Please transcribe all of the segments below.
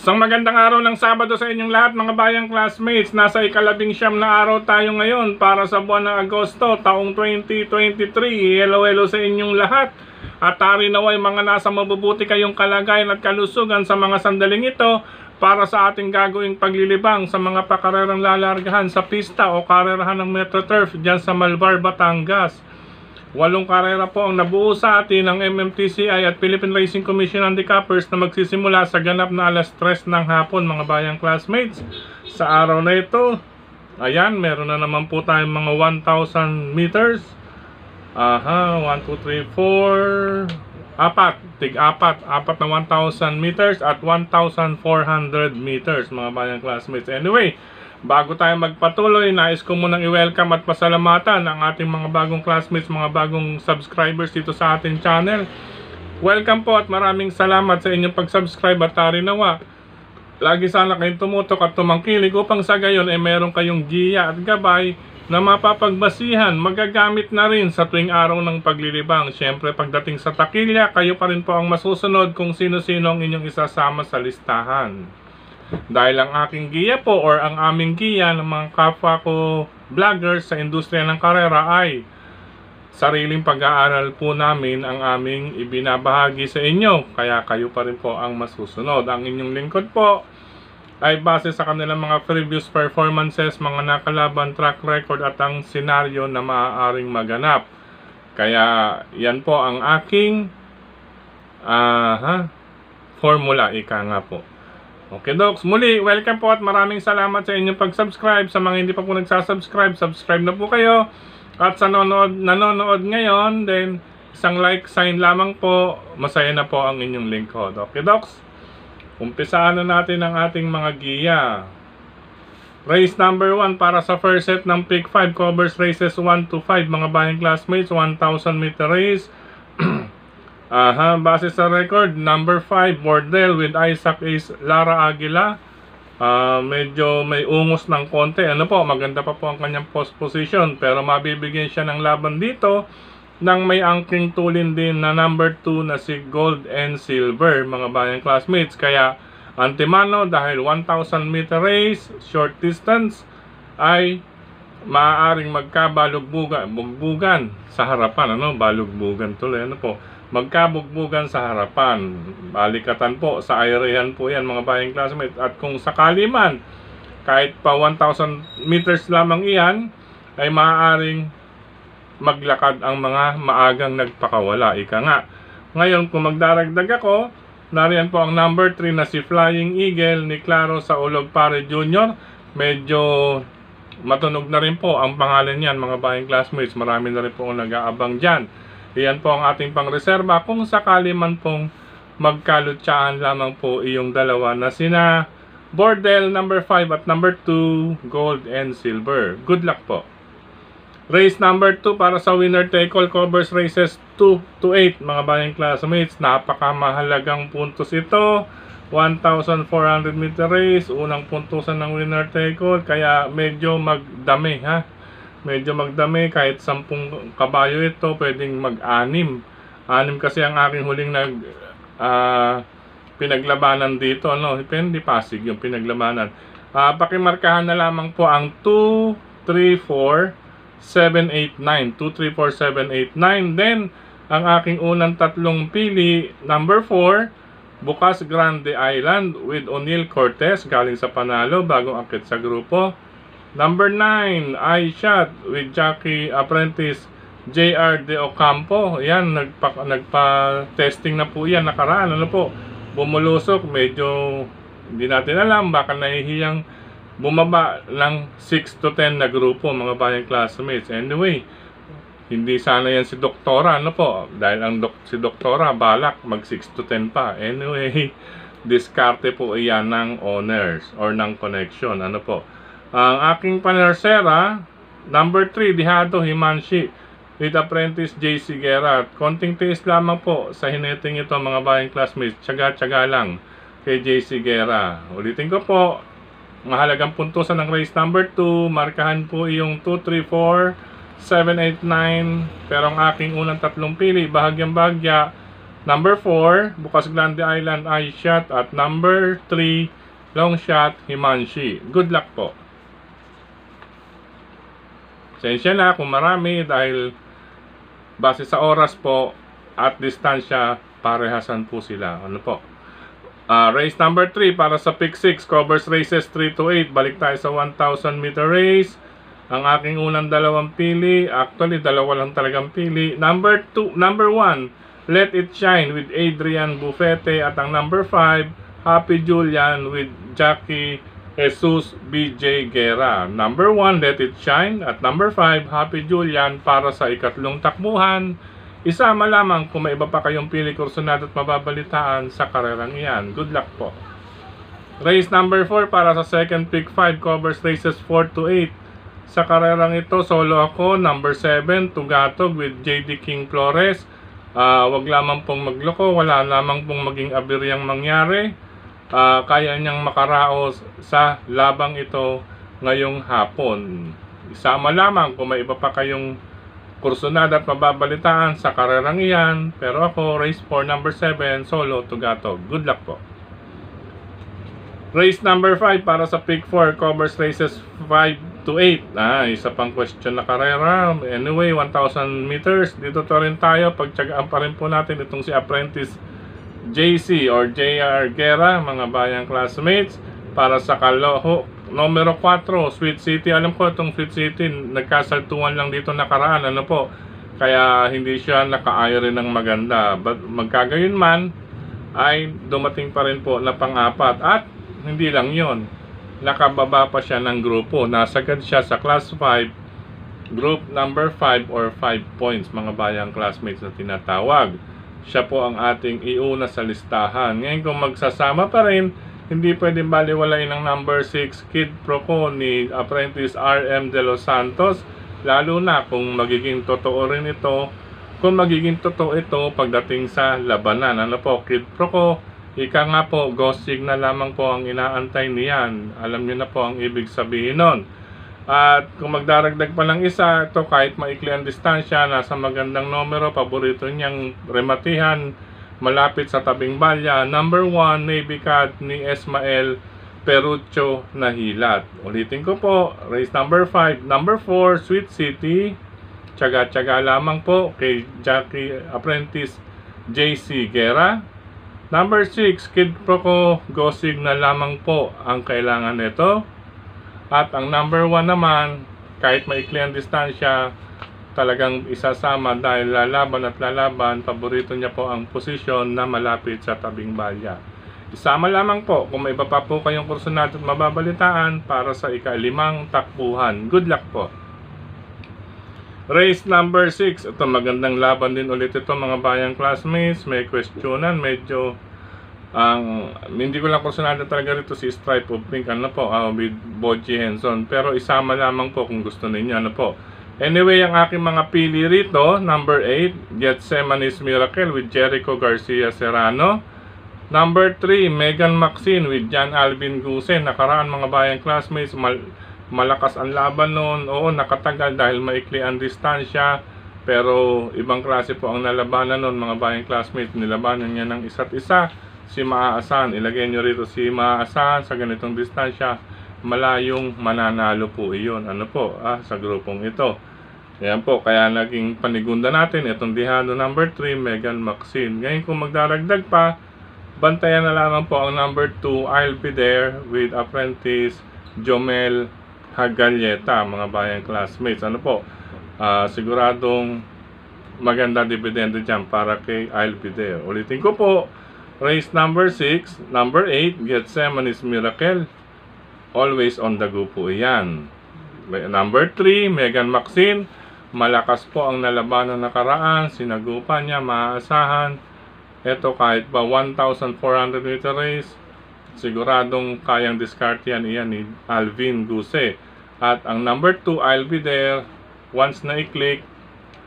Isang magandang araw ng Sabado sa inyong lahat mga bayang classmates. Nasa ika-19 na araw tayo ngayon para sa buwan ng Agosto, taong 2023. Hello sa inyong lahat. At hari naway mga nasa mabubuti kayong kalagayan at kalusugan sa mga sandaling ito para sa ating gagawing paglilibang sa mga pakarerang lalargahan sa pista o karerahan ng MetroTurf dyan sa Malvar, Batangas. 8 karera po ang nabuo sa atin ng MMTCI at Philippine Racing Commission Handicappers na magsisimula sa ganap na alas 3 ng hapon mga bayang classmates. Sa araw na ito, ayan, meron na naman po tayong mga 1,000 meters. 1, 2, 3, 4, apat na 1,000 meters at 1,400 meters mga bayang classmates. Anyway, bago tayo magpatuloy, nais ko munang i-welcome at pasalamatan ang ating mga bagong classmates, mga bagong subscribers dito sa ating channel. Welcome po at maraming salamat sa inyong pag-subscribe at hari nawa lagi sana kayong tumutok at tumangkilik upang sa gayon ay meron kayong giya at gabay na mapapagbasihan, magagamit na rin sa tuwing araw ng paglilibang. Siyempre pagdating sa takilya, kayo pa rin po ang masusunod kung sino-sino ang inyong isasama sa listahan. Dahil ang aking giya po or ang aming giya ng mga kapwa ko vloggers sa industriya ng karera ay sariling pag-aaral po namin ang aming ibinabahagi sa inyo. Kaya kayo pa rin po ang masusunod. Ang inyong lingkod po ay base sa kanilang mga previous performances, mga nakalaban, track record at ang senaryo na maaaring maganap. Kaya yan po ang aking formula, ika nga po. Okay docs, muli welcome po at maraming salamat sa inyong pag-subscribe. Sa mga hindi pa po nagsasubscribe, subscribe na po kayo. At sa nanonood ngayon, then isang like sign lamang po, masaya na po ang inyong lingkod. Okay docs, umpisaan na natin ang ating mga giya. Race number 1 para sa first set ng Pick 5 covers races 1 to 5 mga bayang classmates, 1,000 meter race. Base sa record, number 5, Bordel with Isaac Ace Lara Aguila. Medyo may ungos ng konti. Ano po, maganda pa po ang kanyang post position. Pero mabibigyan siya ng laban dito nang may angking tulin din na number 2 na si Gold and Silver, mga bayang classmates. Kaya, antemano, dahil 1,000 meter race, short distance, ay maaaring magkabalugbugan sa harapan. Balugbugan tuloy. Magkabugbugan sa harapan, balikatan po sa airehan po yan mga bayang classmates. At kung sakali man kahit pa 1,000 meters lamang iyan, ay maaaring maglakad ang mga maagang nagpakawala, ika nga. Ngayon kung magdaragdag ako, nariyan po ang number 3 na si Flying Eagle ni Claro sa Ologpare Jr. Medyo matunog na rin po ang pangalan niyan mga bayang classmates. Marami na rin po ang nag-aabang dyan. Iyan po ang ating pangreserba kung sakali man pong magkalutsaan lamang po iyong dalawa na sina Bordel number 5 at number 2 Gold and Silver. Good luck po. Race number 2 para sa winner take all covers races 2 to 8 mga bayang classmates. Napakamahalagang puntos ito. 1,400 meter race, unang puntusan ng winner take all, kaya medyo magdami medyo magdami. Kahit 10 kabayo ito, pwedeng mag-6 kasi ang aking huling pinaglabanan dito, depende Pasig yung pinaglabanan. Pakimarkahan na lamang po ang 2, 3, 4, 7, 8, 9 2, 3, 4, 7, 8, 9. Then ang aking unang tatlong pili, number 4 Bukas Grande Island with O'Neil Cortez galing sa Panalo, bagong akit sa grupo. Number 9, I Shot with Jackie Apprentice JR De Ocampo. Yan, nagpa-testing na po yan nakaraan. Bumulusok, medyo hindi natin alam, baka nahihiyang bumaba ng 6 to 10 na grupo mga bayang classmates. Anyway, hindi sana yan si Doktora, dahil si Doktora balak mag 6 to 10 pa. Anyway, diskarte po iyan ng owners or ng connection. Ang aking panersera, number 3, Dihado Himanshi with Apprentice JC Guerra. Konting tiis lamang po sa hineting ito mga bayang classmates. Tsaga-tsaga lang kay JC Guerra. Ulitin ko po, mahalagang puntusan ng race number 2. Markahan po yung 2, 3, 4, 7, 8, 9. Pero ang aking unang tatlong pili, bahagyang-bahagya, number 4, Bukas Grande Island, I Shot, at number 3, Long shot, Himanshi. Good luck po. Sensya na kung marami dahil base sa oras po at distansya, parehasan po sila. Ano po? Race number 3 para sa pick 6, covers races 3 to 8. Balik tayo sa 1,000 meter race. Ang aking unang dalawang pili, actually dalawa lang talagang pili. Number 1, Let It Shine with Adrian Bufete, at ang number 5, Happy Julian with Jackie Jesus BJ Guerra. Number 1, Let It Shine, at number 5, Happy Julian para sa ikatlong takbuhan. Isama lamang kung may iba pa kayong pili kursunado at mababalitaan sa karerang iyan. Good luck po. Race number 4 para sa second pick 5, covers races 4 to 8. Sa karerang ito, solo ako, number 7, Tugatog with JD King Flores. Wag lamang pong magloko, wala lamang pong maging abiryang mangyari. Kaya niyang makaraos sa labang ito ngayong hapon. Isama lamang kung may iba pa kayong kursunada at mababalitaan sa karerang iyan. Pero ako, race 4, number 7, solo, Tugatog. Good luck po. Race number 5 para sa pick 4, covers races 5 to 8. Isa pang question na karera. Anyway, 1,000 meters. Dito to rin tayo. Pagtsagaan pa rin po natin itong si Apprentice JC or JR Guerra, mga bayang classmates. Para sa Kaloho, numero 4, Sweet City. Alam ko itong Sweet City, nagkasaltuhan lang dito nakaraan. Ano po? Kaya hindi siya nakaayo rin ng maganda. But magkagayon man, ay dumating pa rin po na pang-apat. At hindi lang yon, nakababa pa siya ng grupo. Nasagad siya sa class 5, group number 5 or 5 points, mga bayang classmates na tinatawag. Siya po ang ating iuna sa listahan. Ngayon kung magsasama pa rin, hindi pwedeng baliwalain ng number 6, Kid Proco ni Apprentice RM De Los Santos. Lalo na kung magiging totoo rin ito, kung magiging totoo ito pagdating sa labanan. Ano po, Kid Proco? Ika nga po, ghost signal lamang po ang inaantay niyan. Alam niyo na po ang ibig sabihin nun. At kung magdaragdag pa ng isa, ito kahit maikli ang distansya, nasa magandang numero, paborito niyang rematihan, malapit sa tabing balya. Number 1, Navy Cat ni Esmael Perucho Nahilat. Ulitin ko po, race number 5. Number 4, Sweet City. Tsaga-tsaga lamang po kay Jackie Apprentice JC Guerra. Number 6, Kid Proco, go signal lamang po ang kailangan nito. At ang number 1 naman, kahit maikli ang distansya, talagang isasama dahil lalaban at lalaban. Paborito niya po ang posisyon na malapit sa tabing balya. Isama lamang po kung may iba pa po kayong kursunado at mababalitaan para sa ika-5 takbuhan. Good luck po. Race number 6. Ito, magandang laban din ulit ito, mga bayang classmates. May questionan, medyo hindi ko lang kursunado talaga rito si Stripe of Pink, ano po, with Boji Henson. Pero isama lamang po kung gusto ninyo, ano po. Anyway, ang aking mga pili rito, number 8, Gethsemane's Miracle with Jericho Garcia Serrano. Number 3, Megan Maxine with John Alvin Gusen. Nakaraan, mga bayang classmates, malakas ang laban noon. Oo, nakatagal dahil maikli ang distansya. Pero ibang klase po ang nalabanan noon, mga bayang classmates. Nilabanan niya ng isa't isa. Si Maaasan, ilagay nyo rito si Maaasan sa ganitong distansya. Malayong mananalo po iyon. Ano po, sa grupong ito. Ayan po, kaya naging panigunda natin itong dihado number 3, Megan Maxine. Ngayon kung magdaragdag pa, bantayan na lamang po ang number 2, I'll Be There with Apprentice Jomel Hagalieta, mga bayang classmates. Ano po, siguradong maganda dividendo dyan para kay I'll Be There. Ulitin ko po, race number 6, number 8, Gethsemane's Miracle. Always on the go po iyan. Number 3, Megan Maxine. Malakas po ang nalabanan nakaraan. Sinagupan niya, maaasahan. Ito kahit ba 1,400 meter race, siguradong kayang diskarte yan iyan ni Alvin Guse. At ang number 2, I'll Be There, once na i-click,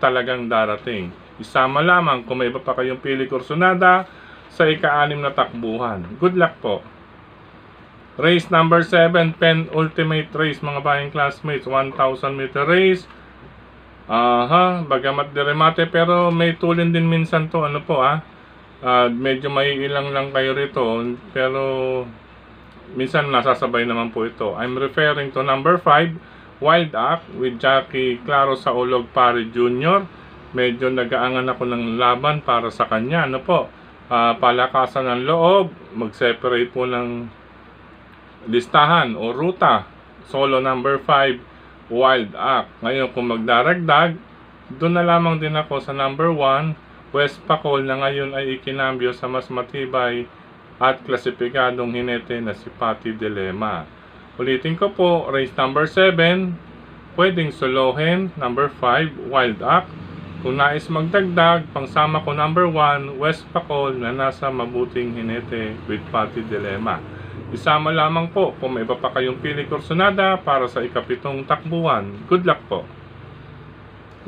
talagang darating. Isama lamang kung may iba pa kayong pili kursunada sa ika-6 na takbuhan. Good luck po. Race number 7, penultimate race, mga bayang classmates, 1,000 meter race. Bagamat diremate, pero may tulin din minsan to, ano po medyo may ilang lang kayo rito, pero minsan nasasabay naman po ito. I'm referring to number 5, Wild Act with Jackie Claro sa Olog Pare Jr. Medyo nag-aangan ako ng laban para sa kanya. Ano po? Palakasan ng loob, mag-separate po ng listahan o ruta. Solo number 5, Wild Act. Ngayon kung magdaragdag, doon na lamang din ako sa number 1, West Pacol, na ngayon ay ikinambyo sa mas matibay at klasipikadong hinete na si Patty Dilema. Ulitin ko po, race number 7, pwedeng solohin, number 5, Wild Act. Kung nais magdagdag, pangsama ko number 1, West Pacol na nasa mabuting hinete with Patty Dilema. Isama lamang po kung may iba pa kayong pili kursunada para sa ikapitong takbuhan. Good luck po!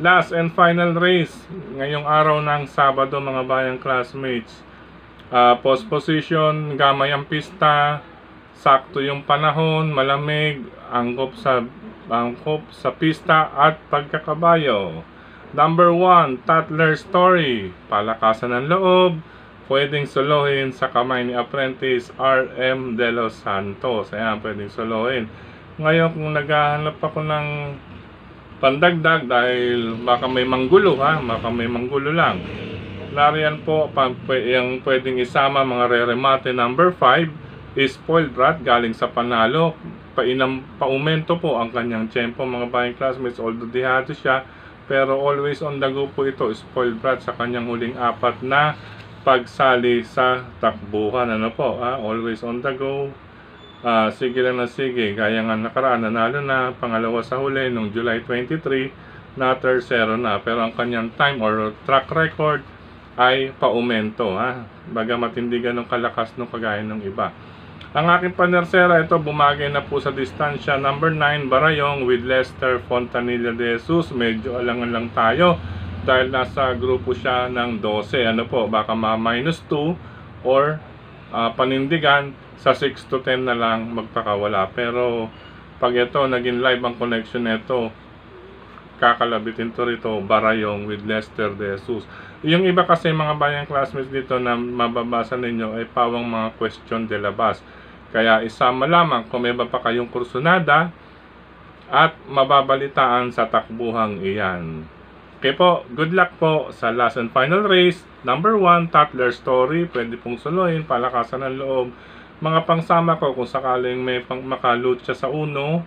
Last and final race, ngayong araw ng Sabado mga bayang classmates. Post position, gamay ang pista, sakto yung panahon, malamig, angkop sa pista at pagkakabayo. Number 1, Tatler Story, palakasan ng loob, pwedeng solohin sa kamay ni Apprentice RM De Los Santos. Ayan, pwedeng solohin. Ngayon kung naghahanap ako ng pandagdag dahil baka may manggulo baka may manggulo lang. Nariyan po yung pwedeng isama mga re-remate. Number 5 is Spoiled Brat galing sa panalo. Paumento po ang kanyang tempo mga bayang classmates, although dihado siya, pero always on the go po ito, Spoiled Brat, sa kanyang huling 4 na pagsali sa takbuhan. Ano po, always on the go. Sige lang na sige, gaya nga nakaraan, nanalo na pangalawa sa huli noong July 23, na tercero na, pero ang kanyang time or track record ay paumento. Baga matindigan ng kalakas ng kagaya ng iba. Ang aking panersera, ito bumagay na po sa distansya. Number 9, Barayong with Lester Fontanilla de Jesus. Medyo alangan lang tayo dahil nasa grupo siya ng 12. Ano po, baka ma-minus 2 or panindigan sa 6 to 10 na lang magpakawala. Pero pag ito naging live ang connection nito, kakalabitin to rito, Barayong with Lester de Jesus. Yung iba kasi mga bayang classmates dito na mababasa ninyo ay pawang mga question de labas. Kaya isama lamang kung may iba pa kayong kursunada at mababalitaan sa takbuhang iyan. Okay po, good luck po sa last and final race. Number 1, Tatler Story, pwede pong suluhin, palakasan ng loob. Mga pangsama ko kung sakaling may makalut siya sa uno.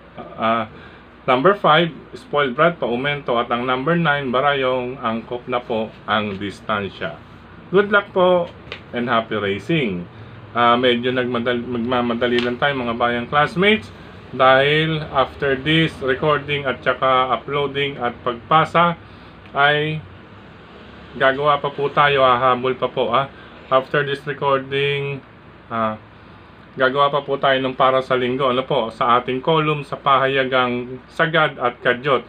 Number 5, Spoiled Brat, paumento, at ang number 9, Barayong, angkop na po ang distansya. Good luck po and happy racing. Medyo magmamadali lang tayo mga bayang classmates dahil after this recording at saka uploading at pagpasa ay gagawa pa po tayo, hahabol pa po. After this recording, gagawa pa po tayo ng para sa linggo, ano po, sa ating column sa pahayagang sagad at kadyot.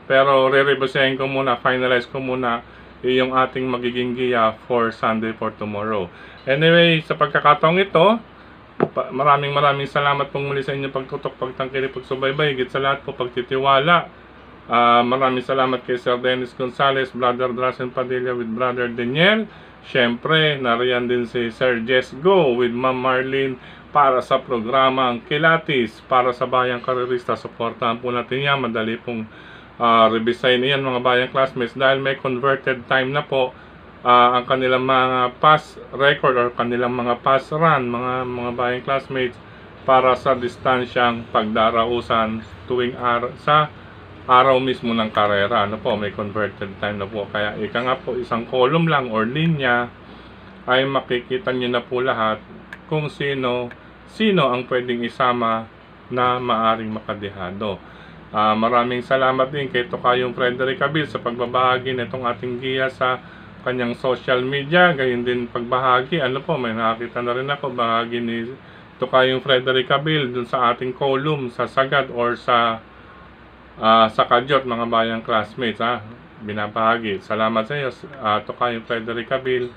Pero re-rebasehin ko muna, finalize ko muna yung ating magiging giya for Sunday for tomorrow. Anyway, sa pagkakataong ito, maraming salamat pong muli sa inyong pagtutok, pagtangkili, pagsubaybay, higit sa lahat po pagtitiwala. Maraming salamat kay Sir Dennis Gonzales, Brother Drasen Padilla with Brother Daniel. Siyempre, nariyan din si Sir Jess Go with Ma'am Marlene para sa programang Kilatis para sa bayang karerista. Suportahan po natin yan. Madali pong revisayin yan mga bayang classmates dahil may converted time na po ang kanilang mga pass record or kanilang mga pass run mga bayang classmates para sa distansyang pagdarausan tuwing sa araw mismo ng karera. Ano po, may converted time na po. Kaya ika nga po, isang column lang or linya ay makikita nyo na po lahat kung sino ang pwedeng isama na maaring makadihado. Maraming salamat din kay Tokayong Frederick Abil sa pagbabahagi nitong ating giya sa kanyang social media. Gayon din pagbahagi, ano po, may nakakita na rin ako bahagi ni Tokayong Frederick Abil dun sa ating column sa sagad or sa kadyot mga bayang classmates. Binabahagi. Salamat sa iyo, Tokayong Frederick Abil.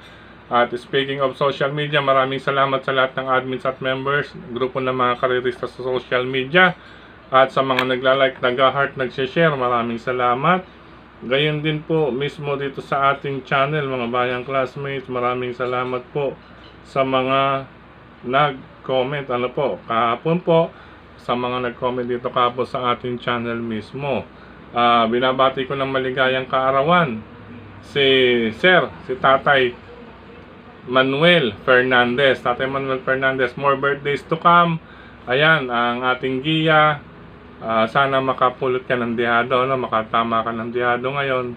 At speaking of social media, maraming salamat sa lahat ng admins at members, grupo ng mga karerista sa social media, at sa mga nagla-like, nag-heart, nag-share, maraming salamat. Gayon din po mismo dito sa ating channel mga bayang classmates, maraming salamat po sa mga nag-comment. Ano po, kahapon po, sa mga nag-comment dito kahapon sa ating channel mismo. Binabati ko ng maligayang kaarawan si Tatay Manuel Fernandez. Tatay Manuel Fernandez, more birthdays to come. Ayan, ang ating giya. Sana makapulot ka ng dihado, no? Makatama ka ng dihado ngayon.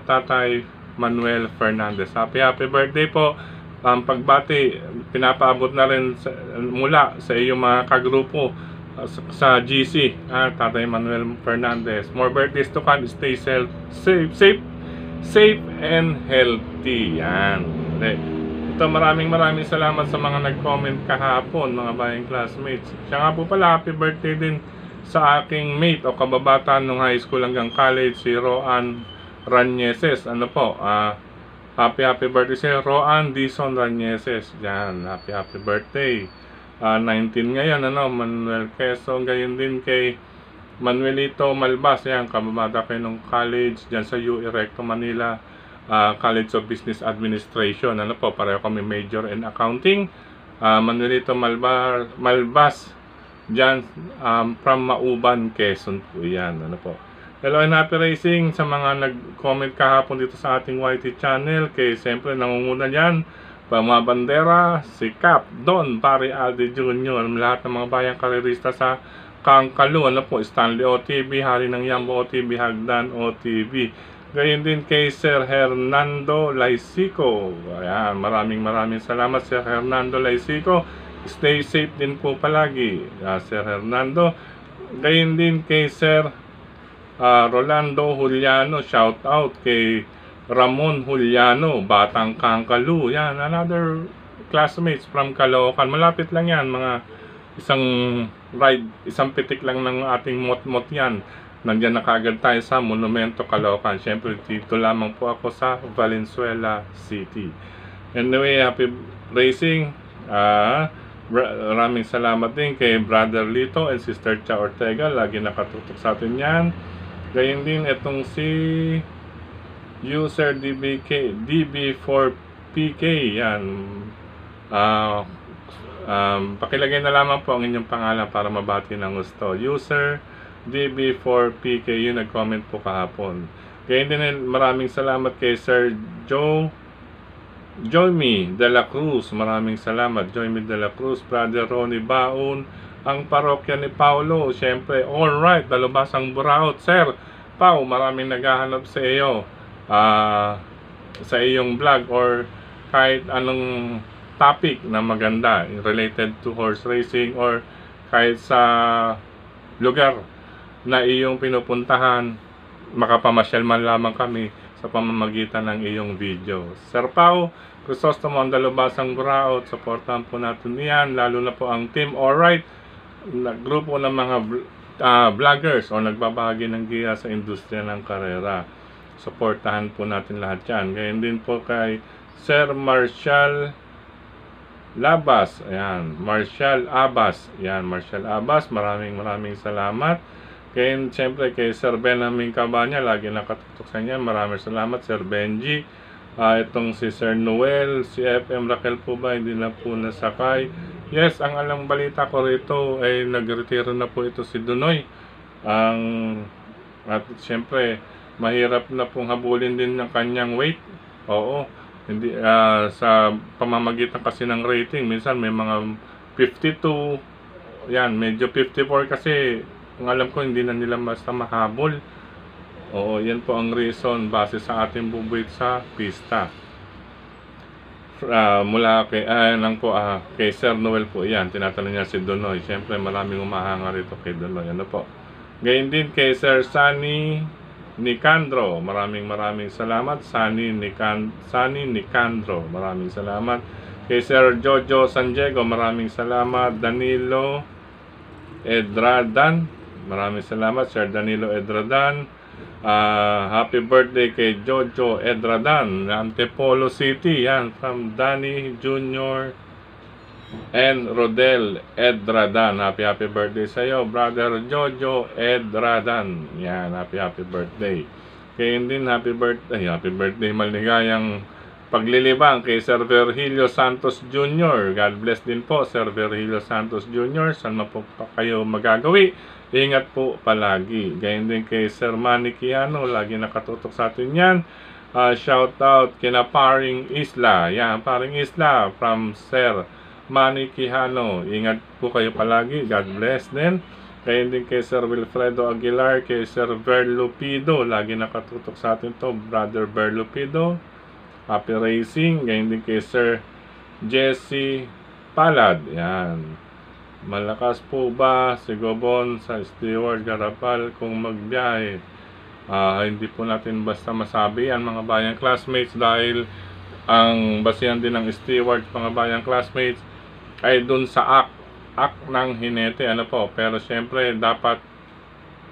Tatay Manuel Fernandez, happy birthday po. Pagbati, pinapaabot na rin mula sa iyong mga kagrupo sa GC, Tatay Manuel Fernandez. More birthdays to come. Stay safe and healthy. Yan. Ito, maraming salamat sa mga nag-comment kahapon, mga bayang classmates. Siya nga po pala, happy birthday din sa aking mate o kababataan nung high school hanggang college, si Roan Ranieses. Ano po, happy birthday si Roan Dison Ranieses. Yan, happy birthday. 19 ngayon, Manuel Quezon. Gayon din kay Manuelito Malbas, yan, kababata kayo ng college dyan sa UE Recto Manila, College of Business Administration. Ano po, pareho kami major in accounting. Manuelito Malbas dyan, from Mauban, Quezon po yan. Ano po. Hello and happy racing sa mga nag-comment kahapon dito sa ating YT channel. Kay siyempre nangunguna dyan, Pamabandera, si Cap, Don, Pare Alde Jr., lahat ng mga bayang karerista sa Kangkalu, ano po, Stanley OTV, Hari ng Yambo OTV, Hagdan OTV. Gayon din kay Sir Hernando Laisico. Ayan, maraming salamat Sir Hernando Laisico. Stay safe din po palagi, Sir Hernando. Gayon din kay Sir Rolando Juliano, shout out kay Ramon Juliano, Batang Kangkalu. Yan, another classmates from Caloocan. Malapit lang yan, mga isang ride, isang pitik lang ng ating mot-mot yan. Nandiyan na kaagad tayo sa Monumento, Caloocan. Siyempre, dito lamang po ako sa Valenzuela City. Anyway, happy racing. Maraming salamat din kay Brother Lito and Sister Cha Ortega. Lagi nakatutok sa atin yan. Gayon din itong si User DB4PK. Yan. Pakilagay na lamang po ang inyong pangalan para mabati ng gusto. User DB4PK, yun nag-comment po kahapon. Kaya din maraming salamat kay Sir Joyme de la Cruz. Maraming salamat Joyme de la Cruz. Brother Ronnie Baon, ang parokya ni Paulo. Siyempre, alright, Dalubasang Buraot. Sir Pau, maraming naghahanap sa iyo sa iyong vlog or kahit anong topic na maganda related to horse racing or kahit sa lugar na iyong pinupuntahan, makapamasyal man lamang kami sa pamamagitan ng iyong video. Sir Pau Crisostomo, ang Dalubasang Buraot, supportahan po natin yan, lalo na po ang Team Alright, grupo ng mga vloggers o nagbabahagi ng giya sa industriya ng karera. Supportahan po natin lahat yan. Gayon din po kay Sir Marshall Labas. Ayan, Marshall Abbas. Ayan, Marshall Abbas. Maraming salamat. Gayon, siyempre kay Sir Benjamin Cabanya. Lagi nakatutok sa niya. Maraming salamat, Sir Benji. Itong si Sir Noel, si FM Raquel po ba? Hindi na po nasakay. Yes, ang alang balita ko rito ay nagretiro na po ito si Dunoy. At siyempre, mahirap na pong habulin din ng kanyang weight. Oo, hindi sa pamamagitan kasi ng rating, minsan may mga 52, yan, medyo 54 kasi ang alam ko hindi na nila basta mahabol. Oo, yan po ang reason base sa ating bubuit sa pista. Mula kay kay Sir Noel po yan, tinatanong niya si Dunoy. Siyempre maraming umahanga rito kay Dunoy. Ano po? Gayon din kay Sir Sunny Nicandro, maraming salamat. Sunny Nicandro, maraming salamat. Kay Sir Jojo San Diego, maraming salamat. Danilo Edradan, maraming salamat. Sir Danilo Edradan, happy birthday kay Jojo Edradan, Antipolo City, yan, from Danny Jr. and Rodel Edradan. Happy birthday sa iyo, Brother Jojo Edradan. Yan, happy birthday. Kaya din happy birthday, maligayang paglilibang kay Sir Virgilio Santos Jr. God bless din po, Sir Virgilio Santos Jr. Saan man po pa kayo magagawi, ingat po palagi. Gayon din kay Sir Manny Quijano, lagi nakatutok sa atin yan. Shout out kina Paring Isla. Yan, Paring Isla from Sir Manny Quijano. Ingat po kayo palagi. God bless din. Gayon din kay Sir Wilfredo Aguilar, kay Sir Ver Lupido. Lagi nakatutok sa atin to, Brother Ver Lupido. Happy Racing. Gayon din kay Sir Jesse Palad. Yan. Malakas po ba si Gobon sa Stewart Garapal kung magbiyahe? Hindi po natin basta masabi yan mga bayang classmates, dahil ang basihan din ng Stewart mga bayang classmates ay dun sa act ng hinete, ano po. Pero syempre dapat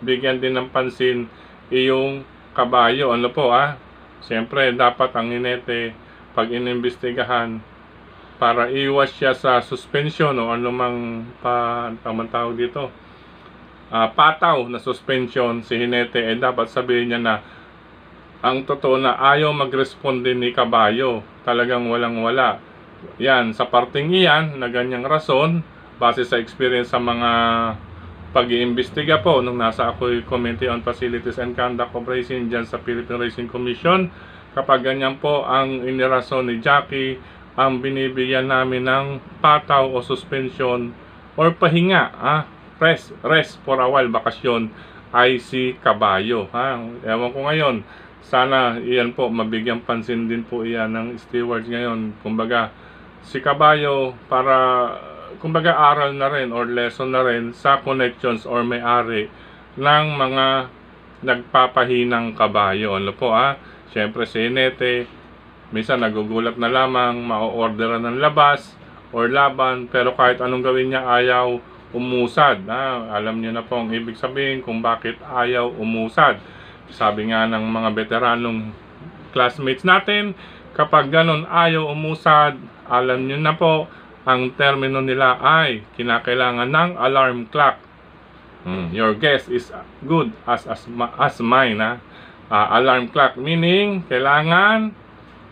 bigyan din ng pansin yung kabayo, ano po. Syempre dapat ang hinete pag inimbestigahan, para iwas siya sa suspension o anumang tamang tawag dito, pataw na suspension si hinete, dapat sabihin niya na ang totoo na ayaw mag-responde ni kabayo, talagang walang wala yan sa parting iyan na ganyang rason, base sa experience sa mga pag-iimbestiga po nung nasa ako'y Committee on Facilities and Conduct of Racing dyan sa Philippine Racing Commission. Kapag ganyan po ang inirason ni Jackie, ang binibigyan namin ng pataw o suspension or pahinga, rest for a while, bakasyon, ay si kabayo. Ewan ko ngayon, sana iyan po, mabigyan pansin din po iyan ng stewards ngayon. Kumbaga, si kabayo para, kumbaga aral na rin or lesson na rin sa connections or may-ari ng mga nagpapahinang kabayo. Ano po Siyempre si hinete, minsan nagugulat na lamang, ma-orderan ng labas or laban, pero kahit anong gawin niya ayaw umusad. Alam niyo na po ang ibig sabihin kung bakit ayaw umusad. Sabi nga ng mga veteranong classmates natin, kapag ganun ayaw umusad, alam niyo na po, ang termino nila ay kinakailangan ng alarm clock. Your guess is good as mine. Alarm clock meaning kailangan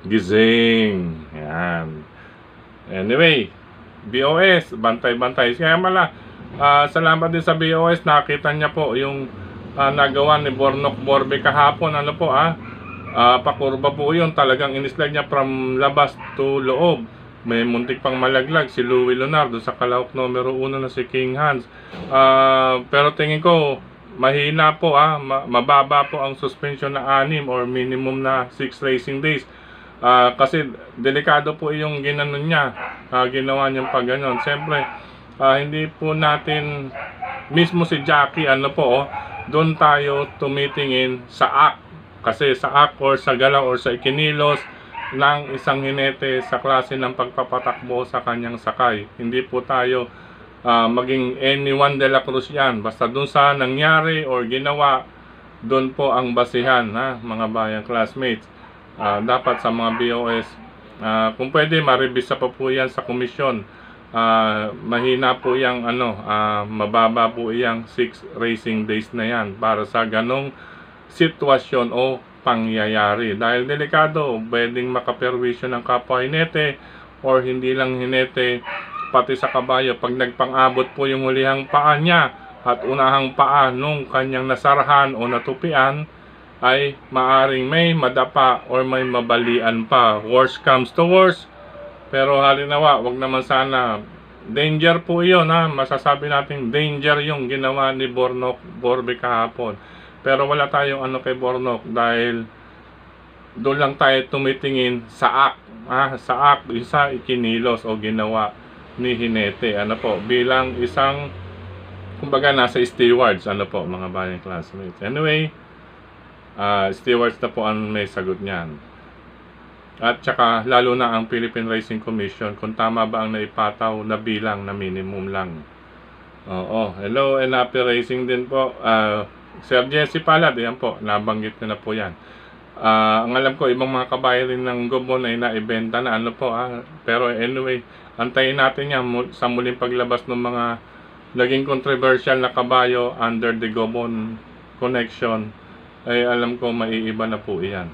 gising. Yan. Anyway, BOS, bantay-bantay. Kaya salamat din sa BOS. Nakita niya po yung nagawa ni Bornok Borbe kahapon. Ano po pakurba po yun. Talagang inislag niya from labas to loob. May muntik pang malaglag si Louie Leonardo sa kalahok numero 1 na si King Hans. Pero tingin ko mahina po, mababa po ang suspension na 6 or minimum na 6 racing days. Kasi delikado po yung ginanon niya, ginawa niyang pag ganon. Siyempre hindi po natin mismo si Jackie, doon tayo tumitingin sa act. Kasi sa act or sa galaw or sa ikinilos ng isang hinete sa klase ng pagpapatakbo sa kanyang sakay. Hindi po tayo maging anyone de la Cruz yan. Basta dun sa nangyari or ginawa, dun po ang basihan, mga bayang classmates. Dapat sa mga BOS, kung pwede maribisa pa po yan sa komisyon. Mahina po yung mababa po yung 6 racing days na yan para sa ganong sitwasyon o pangyayari. Dahil delikado, pwedeng makaperwisyo ng kapwa hinete or hindi lang hinete, pati sa kabayo. Pag nagpang-abot po yung hulihang paa niya at unahang paa nung kanyang nasarahan o natupian, ay maaring may madapa or may mabalian pa. Worst comes to worst. Pero halinawa, wag naman sana. Danger po yun, masasabi natin danger yung ginawa ni Bornok Borbe kahapon. Pero wala tayong kay Bornok dahil doon lang tayo tumitingin sa act. Sa act, isa ikinilos o ginawa ni hinete, bilang isang, kumbaga nasa stewards, mga bayang classmates. Anyway, stewards na po ang may sagot niyan. At saka lalo na ang Philippine Racing Commission kung tama ba ang naipataw na bilang na minimum lang. Hello and happy racing din po. Sir Jesse Palad, yan po, nabanggit ko na po yan. Ang alam ko, ibang mga kabayo rin ng Gobon ay naibenta na pero anyway, antayin natin yan sa muling paglabas ng mga naging controversial na kabayo under the Gobon connection. Ay alam ko maiiba na po iyan.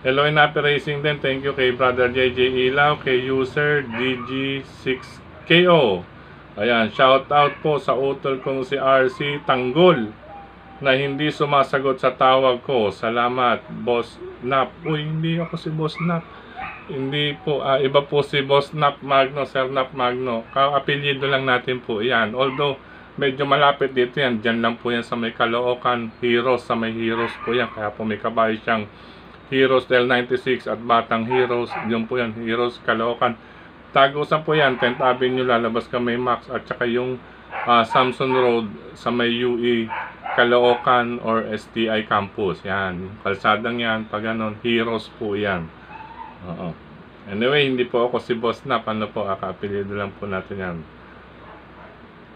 Hello and happy racing din. Thank you kay Brother JJ Ilaw, kay user DG6KO. Ayan, shout out po sa utol kong si RC Tanggol na hindi sumasagot sa tawag ko. Salamat, Boss Nap. Uy, hindi ako si Boss Nap. Hindi po, iba po si Boss Nap Magno, Sir Nap Magno. Ka-apelyido lang natin po yan. Although, medyo malapit dito yan. Diyan lang po yan sa may Caloocan Heroes. Sa may Heroes po yan. Kaya po may kabayo siyang Heroes L96 at Batang Heroes. Yun po yan, Heroes Caloocan. Tagusan po yan, 10th Avenue, lalabas ka may Max. At saka yung Samson Road sa may UE Caloocan or STI Campus. Yan, kalsadang yan, pag ganon, Heroes po yan. Oo. Anyway, hindi po ako si Boss Nap. Ano po, ka-apelyido lang po natin yan.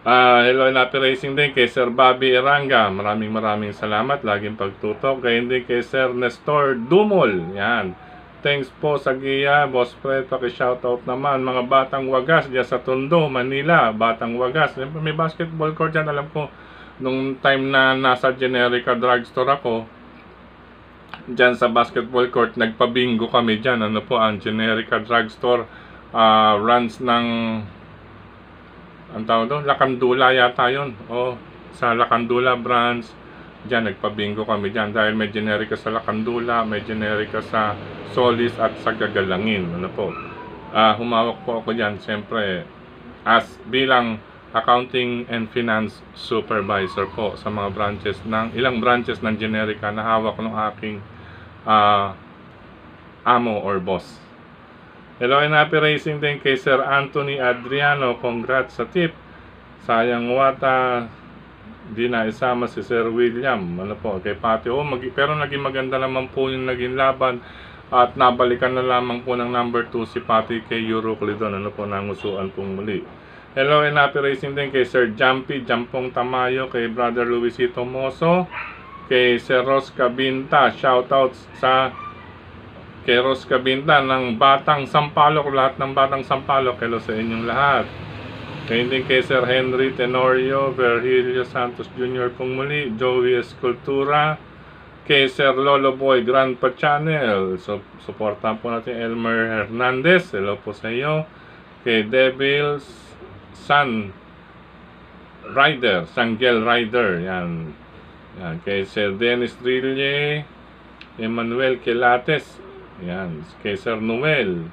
Hello and happy racing din kay Sir Bobby Iranga. Maraming salamat. Laging pagtutok. Kaya hindi kay Sir Nestor Dumol. Yan. Thanks po sa giya. Boss Fred, paki-shoutout naman. Mga Batang Wagas dyan sa Tondo, Manila. Batang Wagas. May basketball court dyan. Alam ko, nung time na nasa Generica Drugstore ako, dyan sa basketball court, nagpabingo kami dyan. Ano po, ang Generica Drugstore runs ng ang tawag doon, Lakandula yata yun. O, sa Lakandula branch, dyan, nagpabingo kami dyan. Dahil may Generica sa Lakandula, may Generica sa Solis at sa Gagalangin. Ano po. Humawak po ako dyan, siyempre, as bilang accounting and finance supervisor po sa mga branches ng, ilang branches ng Generica na hawak ng aking amo or boss. Hello and happy racing din kay Sir Anthony Adriano. Congrats sa tip. Sayang wata di na isama si Sir William. Ano po, kay Pati. Pero naging maganda naman po yung naging laban. At nabalikan na lamang po ng number 2 si Pati kay Euroclidon. Ano po, nangusuan pong muli. Hello and happy racing din kay Sir Jumpy Jampong Tamayo. Kay Brother Luisito Moso. Kay Sir Ros Cabinta. Shoutouts sa kay Ros Cabinta ng Batang Sampaloc, lahat ng Batang Sampaloc, hello sa inyong lahat. Kaya din kay Sir Henry Tenorio, Virgilio Santos Jr. pong muli, Joey Escultura, kay Sir Lolo Boy Grandpa Channel, so supportan po natin Elmer Hernandez, hello po sa iyo. Kay Devils Sun Rider, Sanggel Rider, yan. Kay Sir Dennis Drille, Emmanuel Quelates, yan, kay Sir Noel.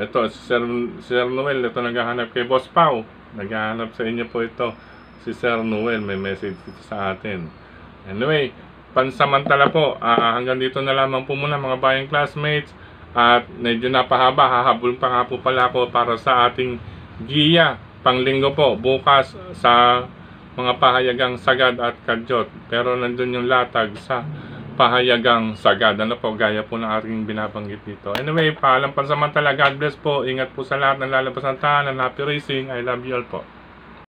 Ito, Sir Noel, ito naghahanap kay Boss Pau. Naghahanap sa inyo po ito. Si Sir Noel, may message dito sa atin. Anyway, pansamantala po, hanggang dito na lamang po muna mga bayang classmates. At medyo napahaba, hahabol pa nga po pala ako para sa ating giya panglinggo po, bukas sa mga pahayagang Sagad at Kadyot. Pero nandun yung latag sa pahayagang Sagad. Ano po, gaya po ng aking binabanggit dito. Anyway, paalam pansamantala. God bless po. Ingat po sa lahat ng lalabas ng tahanan. Happy racing. I love you all po.